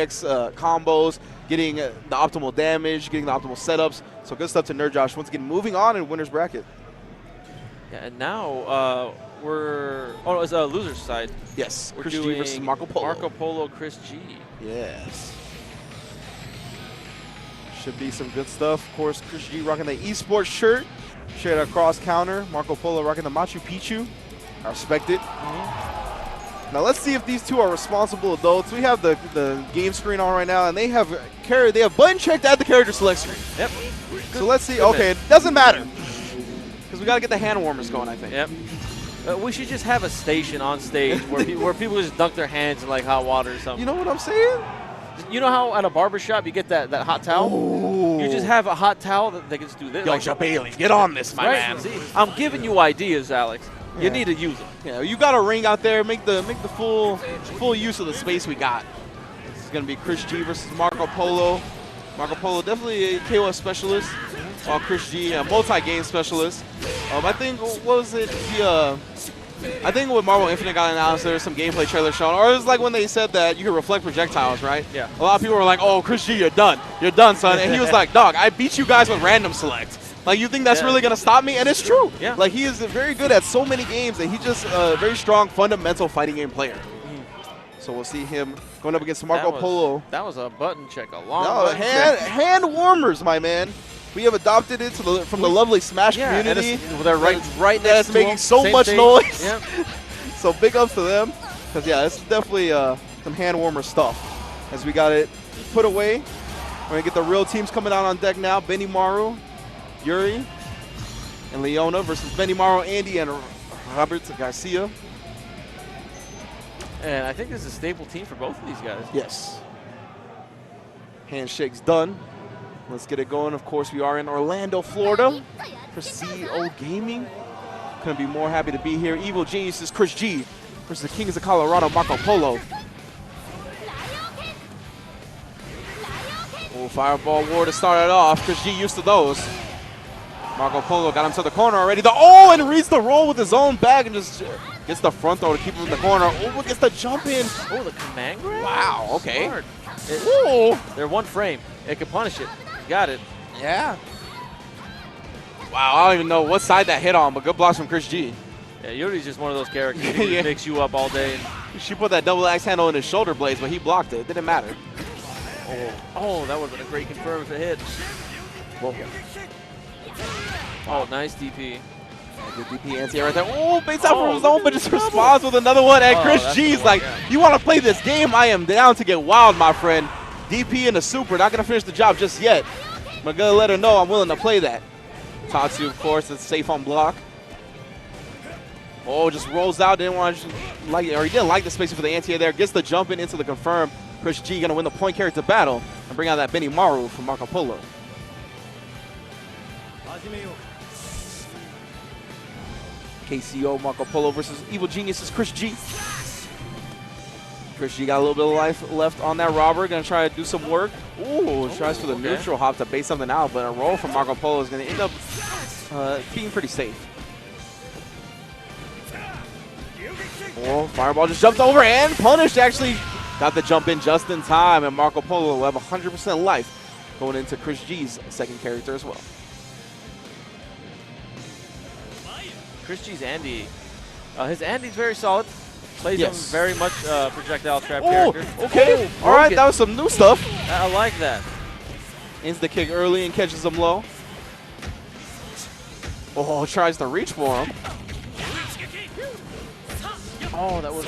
combos, getting the optimal damage, getting the optimal setups. So good stuff to Nerd Josh. Once again, moving on in winner's bracket. Yeah, and now it's a loser's side. Yes, We're Chris doing G versus Marco Polo. Marco Polo, Chris G. Yes. Should be some good stuff. Of course, Chris G rocking the esports shirt. Straight across counter. Marco Polo rocking the Machu Picchu. I respect it. Now let's see if these two are responsible adults. We have the game screen on right now, and they have button checked at the character select screen. Yep. So let's see. Okay, it doesn't matter because we got to get the hand warmers going, I think. Yep. We should just have a station on stage where people just dunk their hands in like hot water or something. You know what I'm saying? You know how at a barbershop you get that hot towel? Ooh. You just have a hot towel that they can just do this. Yo, like, Bailey, get on this, my man. See, I'm giving you ideas, Alex. Yeah. You need to use them. Yeah, you got a ring out there. Make the full use of the space we got. This is gonna be Chris G versus Marco Polo. Marco Polo definitely a KOF specialist, while Chris G a multi-game specialist. I think what was it? I think when Marvel Infinite got announced, there was some gameplay trailer shown, or it was like when they said that you could reflect projectiles, right? Yeah. A lot of people were like, "Oh, Chris G, you're done, son," and he was like, "Dog, I beat you guys with random select. Like, you think that's really gonna stop me?" And it's true. Yeah. Like, he is very good at so many games, and he's just a very strong, fundamental fighting game player. So we'll see him going up against Marco Polo. That was a button check, a long hand warmers, my man. We have adopted it from the lovely Smash community. They're right next that's to making them, so same much stage. noise. Yep. So big ups to them, because yeah, it's definitely some hand warmer stuff. As we got it put away, we're gonna get the real teams coming out on deck now. Benny Maru, Yuri, and Leona versus Benny Maru, Andy, and Robert Garcia. And I think this is a staple team for both of these guys. Yes. Handshake's done. Let's get it going. Of course, we are in Orlando, Florida for KCO Gaming. Couldn't be more happy to be here. Evil Geniuses Chris G versus the Kings of Colorado, Marco Polo. Oh, Fireball War to start it off. Chris G used to those. Marco Polo got him to the corner already. And reads the roll with his own bag and just gets the front throw to keep him in the corner. Oh, gets the jump in. Oh, the command grab? Wow, okay. They're one frame. It can punish it. Got it. Yeah. Wow, I don't even know what side that hit on, but good blocks from Chris G. Yeah, Yuri's just one of those characters who just mix you up all day. She put that double axe handle in his shoulder blades, but he blocked it. It didn't matter. Oh, that would have been a great confirm if it hit. Whoa. Oh, nice DP. Good DP anti right there. Oh, baits out from his own, but just responds with another one. And Chris G's like, you want to play this game? I am down to get wild, my friend. DP and the super, not going to finish the job just yet. I'm going to let her know I'm willing to play that. Tatsu, of course, is safe on block. Oh, just rolls out. Didn't want to like it, or he didn't like the spacing for the anti there. Gets the jump in into the confirm. Chris G going to win the point character battle and bring out that Benny Maru from Marco Polo. KCO Marco Polo versus Evil Geniuses Chris G. Chris G got a little bit of life left on that robber. Going to try to do some work. Ooh, tries for the neutral hop to bait something out, but a roll from Marco Polo is going to end up being pretty safe. Oh, Fireball just jumped over and punished. Actually got the jump in just in time, and Marco Polo will have 100% life going into Chris G's second character as well. Chris G's Andy. His Andy's very solid. Plays him very much projectile trap character. Okay. All right, that was some new stuff. I like that. Ends the kick early and catches him low. Oh, tries to reach for him. Oh, that was...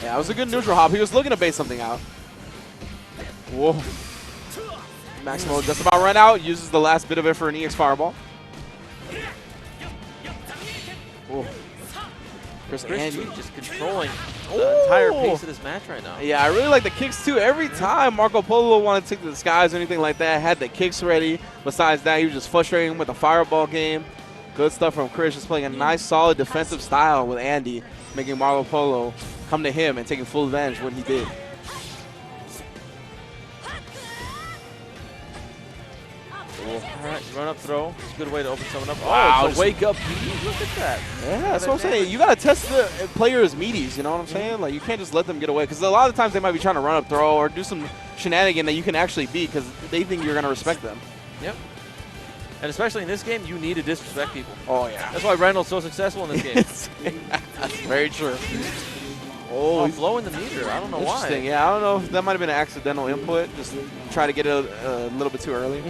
Yeah, it was a good neutral hop. He was looking to bait something out. Whoa. Maximo just about run out. Uses the last bit of it for an EX Fireball. Oh. Chris G just controlling the entire pace of this match right now. Yeah, I really like the kicks too. Every time Marco Polo wanted to take the skies or anything like that, had the kicks ready. Besides that, he was just frustrating him with the fireball game. Good stuff from Chris, just playing a nice, solid defensive style with Andy, making Marco Polo come to him and taking full advantage when he did. All right, run up throw. It's a good way to open someone up. Wow, Oh, it's a wake up. Look at that. Yeah, that's what I'm saying. You got to test the players' meaties, you know what I'm saying? Like, you can't just let them get away. Because a lot of times they might be trying to run up throw or do some shenanigan that you can actually beat because they think you're going to respect them. Yep. And especially in this game, you need to disrespect people. Oh, yeah. That's why Randall's so successful in this game. That's very true. Oh, he's blowing the meter. I don't know why. Interesting. Yeah, I don't know if that might have been an accidental input. Just try to get it a little bit too early.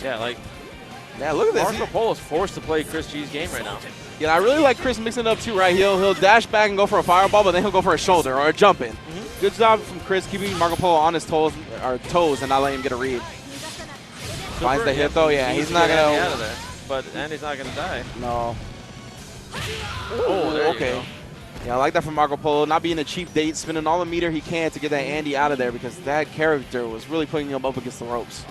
Yeah, like, yeah, look at this. Marco Polo's forced to play Chris G's game right now. Yeah, I really like Chris mixing it up too, right? He'll dash back and go for a fireball, but then he'll go for a shoulder or a jump in. Good job from Chris keeping Marco Polo on his toes and not letting him get a read. Finds the hit though. Yeah, he's not gonna. Out of there, but Andy's not gonna die. No. Oh, there you go. Yeah, I like that from Marco Polo, not being a cheap date, spending all the meter he can to get that Andy out of there because that character was really putting him up against the ropes.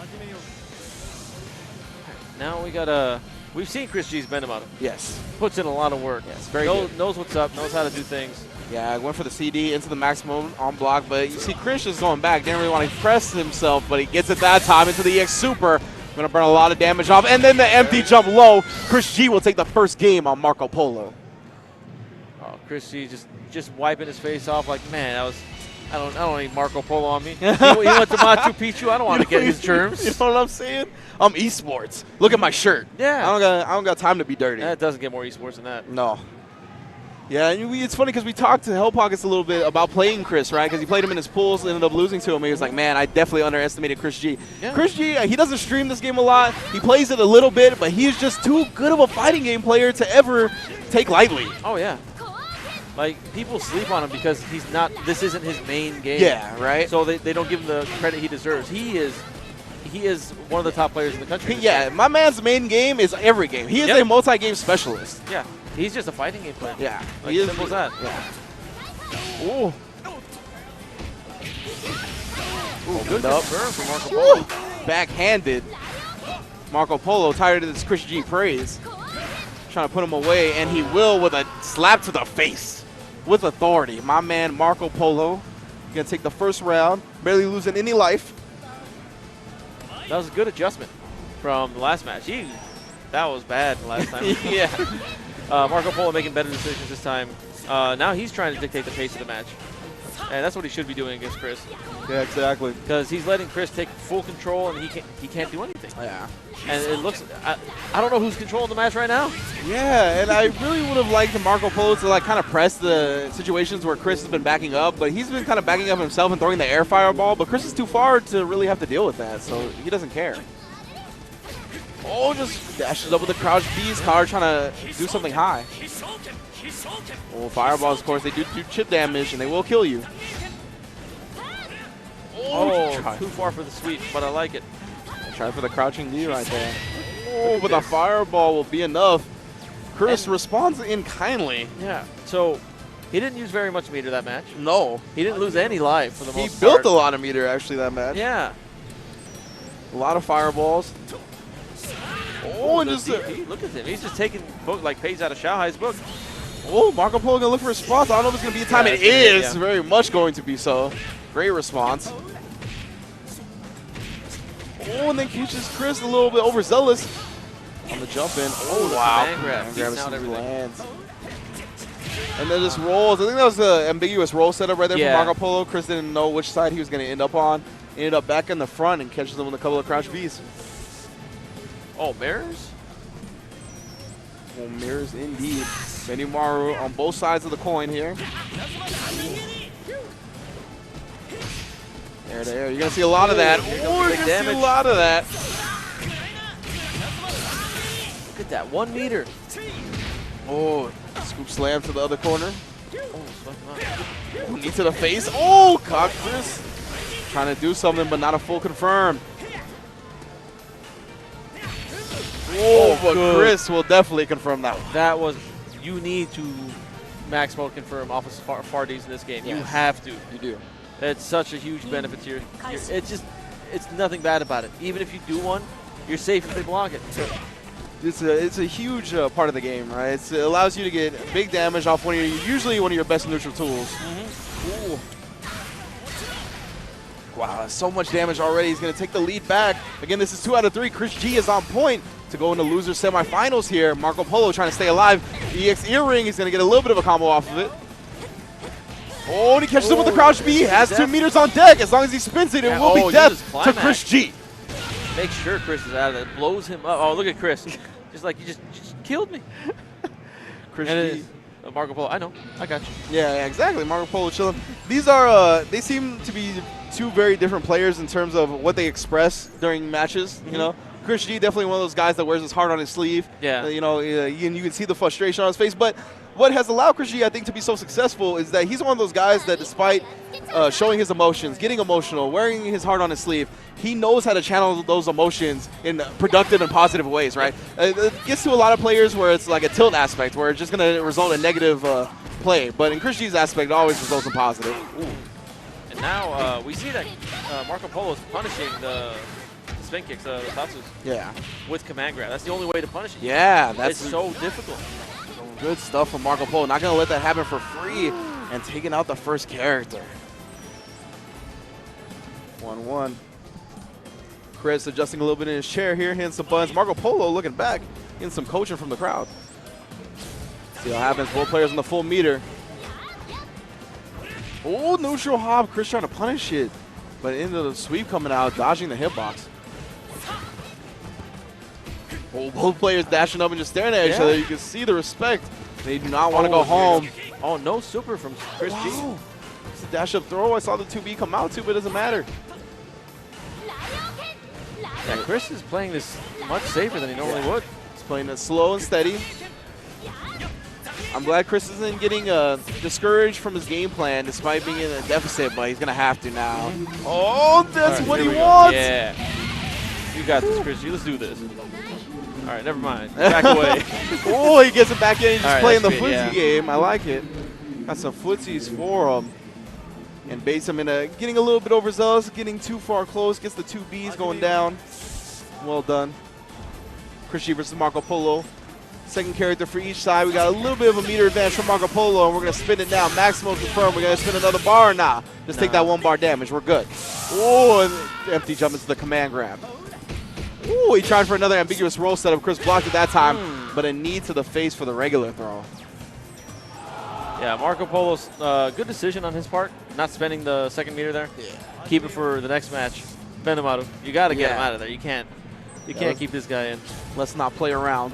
Now we got we've seen Chris G's bend him out. Yes. Puts in a lot of work. Yes, very good. Knows what's up, knows how to do things. Yeah, I went for the CD into the maximum on block, but you see Chris just going back. Didn't really want to press himself, but he gets it that time into the EX Super. Going to burn a lot of damage off, and then the empty jump low. Chris G will take the first game on Marco Polo. Oh, Chris G just wiping his face off like, man, I don't need Marco Polo on me. He went to Machu Picchu. I don't want to get his germs. You know what I'm saying? I'm esports. Look at my shirt. Yeah. I don't got time to be dirty. That doesn't get more esports than that. No. Yeah, and it's funny because we talked to Hell Pockets a little bit about playing Chris, right? Because he played him in his pools and ended up losing to him. He was like, man, I definitely underestimated Chris G. Yeah. Chris G, he doesn't stream this game a lot. He plays it a little bit, but he's just too good of a fighting game player to ever take lightly. Oh, yeah. Like, people sleep on him because this isn't his main game. Yeah, right? So they don't give him the credit he deserves. He is one of the top players in the country. Yeah, my man's main game is every game. He is a multi-game specialist. Yeah. He's just a fighting game player. Yeah. Like, simple as that. Yeah. Ooh. Good confirm for Marco Polo. Backhanded. Marco Polo tired of this Chris G praise. Trying to put him away, and he will with a slap to the face. With authority. My man Marco Polo going to take the first round, barely losing any life. That was a good adjustment from the last match. That was bad the last time. Yeah. Marco Polo making better decisions this time. Now he's trying to dictate the pace of the match. And that's what he should be doing against Chris. Yeah, exactly. Because he's letting Chris take full control, and he can't do anything. Yeah. And it looks, I don't know who's controlling the match right now. Yeah, and I really would have liked Marco Polo to like kind of press the situations where Chris has been backing up, but he's been kind of backing up himself and throwing the air fireball, but Chris is too far to really have to deal with that, so he doesn't care. Oh, just dashes up with the crouch beast card, trying to do something high. Oh, fireballs, of course, they do chip damage, and they will kill you. Oh, too far for the sweep, but I like it. Try for the crouching D right there. Oh, but the fireball will be enough. Chris responds in kindly. Yeah, so he didn't use very much meter that match. No. He didn't lose any life for the most part. He built a lot of meter, actually, that match. Yeah. A lot of fireballs. Oh, and just look at him. He's just taking pays out of Xiaohai's book. Oh, Marco Polo gonna look for a response. I don't know if it's gonna be a time. It is very much going to be so. Great response. Oh, and then catches Chris a little bit overzealous on the jump in. Oh, wow. Man grab lands. And then just rolls. I think that was the ambiguous roll setup right there for Marco Polo. Chris didn't know which side he was going to end up on. Ended up back in the front and catches him with a couple of crouch Vs. Oh, mirrors? Well, mirrors indeed. Benimaru on both sides of the coin here. There. You're going to see a lot of that. Oh, you're going to see a lot of that. Look at that. 1 meter. Oh, scoop slam to the other corner. Oh, knee to the face. Oh, caught Chris. Trying to do something, but not a full confirm. Oh, but Chris will definitely confirm that one. That was, you need to max mode confirm off of far Ds in this game. Yes. You have to. You do. It's such a huge benefit to it's nothing bad about it. Even if you do one, you're safe if they block it. It's a huge part of the game, right? It allows you to get big damage off usually one of your best neutral tools. Mm-hmm. Wow, so much damage already. He's going to take the lead back. Again, this is 2 out of 3. Chris G is on point to go into loser semifinals here. Marco Polo trying to stay alive. EX earring, he's going to get a little bit of a combo off of it. Oh, and he catches him with the crouch B. Has 2 meters on deck. As long as he spins it, it will be death to Chris G. Make sure Chris is out of it. Blows him up. Oh, look at Chris. Just like, you just killed me. Chris G. Marco Polo, I know. I got you. Yeah, exactly. Marco Polo chilling. These are, they seem to be 2 very different players in terms of what they express during matches, you know. Chris G, definitely one of those guys that wears his heart on his sleeve. Yeah. You know, and you can see the frustration on his face. But what has allowed Chris G, I think, to be so successful is that he's one of those guys that despite showing his emotions, getting emotional, wearing his heart on his sleeve, he knows how to channel those emotions in productive and positive ways, right? It gets to a lot of players where it's like a tilt aspect, where it's just going to result in negative play. But in Chris G's aspect, it always results in positive. Ooh. And now we see that Marco Polo is punishing the spin kicks, the tatsus. Yeah. With command grab. That's the only way to punish it. Yeah. It's so difficult. Good stuff from Marco Polo. Not going to let that happen for free and taking out the first character. 1-1. Chris adjusting a little bit in his chair here, hitting some buttons. Marco Polo looking back, getting some coaching from the crowd. See what happens. Both players on the full meter. Oh, neutral hop. Chris trying to punish it, but into the sweep coming out, dodging the hitbox. Oh, both players dashing up and just staring at each other. You can see the respect. They do not want to go home. Oh, no super from Chris G. It's a dash up throw. I saw the 2B come out too, but it doesn't matter. Yeah, Chris is playing this much safer than he normally would. He's playing it slow and steady. I'm glad Chris isn't getting discouraged from his game plan despite being in a deficit, but he's going to have to now. Oh, that's what he wants. Yeah. You got this, Chris G. Let's do this. All right, never mind. Back away. Oh, he gets it back in. He's just playing the footsie yeah. game. I like it. Got some footsies for him. And base him in getting a little bit overzealous, getting too far close, gets the 2 Bs going down. Well done. Chris G versus Marco Polo. Second character for each side. We got a little bit of a meter advantage from Marco Polo, and we're going to spin it now. Maximum confirmed. We're going to spin another bar now. Just take that 1 bar damage. We're good. Oh, and empty jump into the command grab. Ooh, he tried for another ambiguous roll setup. Chris blocked it that time, but a knee to the face for the regular throw. Yeah, Marco Polo's good decision on his part, not spending the second meter there. Yeah. Keep it for the next match. Benamaru, you got to get him out of there. You can't keep this guy in. Let's not play around.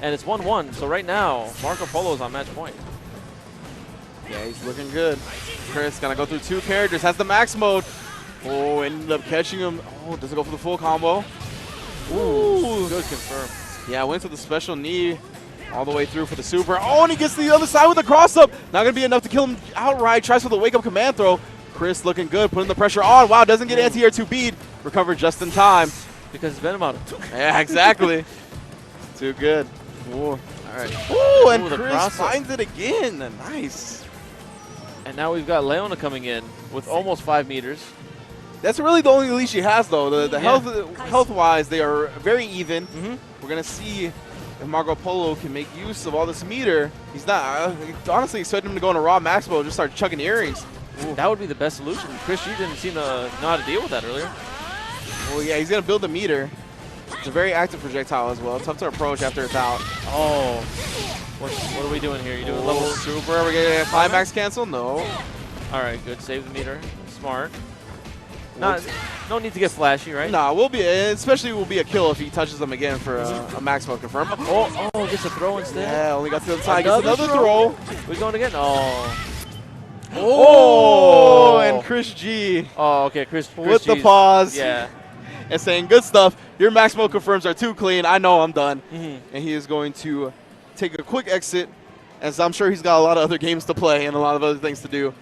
And it's 1-1, so right now, Marco Polo is on match point. Yeah, he's looking good. Chris gonna go through 2 characters, has the max mode. Oh, ended up catching him. Oh, does it go for the full combo? Ooh, good confirm. Yeah, went to the special knee all the way through for the super. Oh, and he gets to the other side with the cross-up. Not going to be enough to kill him outright. Tries for the wake-up command throw. Chris looking good, putting the pressure on. Wow, doesn't get anti-air 2 beat. Recovered just in time. Because it's Benamaru. Yeah, exactly. Too good. Ooh. All right. Ooh, and Chris finds it again. Nice. And now we've got Leona coming in with almost 5 meters. That's really the only lead she has, though. The health-wise, they are very even. We're going to see if Marco Polo can make use of all this meter. He's not. I honestly expect him to go into raw max mode and just start chucking earrings. Ooh. That would be the best solution. Chris G didn't seem to know how to deal with that earlier. Well, yeah, he's going to build the meter. It's a very active projectile as well. Tough to approach after it's out. Oh. What are we doing here? You doing level super? Are we going to get a climax cancel? No. All right, good. Save the meter. Smart. No need to get flashy, right? Nah, especially will be a kill if he touches them again for a max mode confirm. Oh, gets a throw instead. Yeah, only got to the other side. Gets another throw. We going again? Oh, and Chris G. Oh, okay, Chris with the pause. Yeah. And saying, good stuff. Your max mode confirms are too clean. I know I'm done. And he is going to take a quick exit, as I'm sure he's got a lot of other games to play and a lot of other things to do.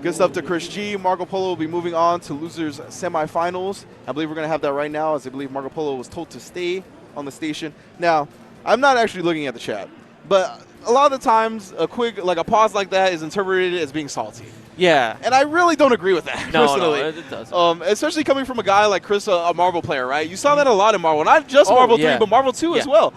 Good stuff to Chris G. Marco Polo will be moving on to losers semifinals. I believe we're going to have that right now, as I believe Marco Polo was told to stay on the station. Now, I'm not actually looking at the chat, but a lot of the times a pause like that is interpreted as being salty. Yeah. And I really don't agree with that, personally. No, it doesn't. Especially coming from a guy like Chris, a Marvel player, right? You saw that a lot in Marvel. Not just Marvel 3, but Marvel 2 as well.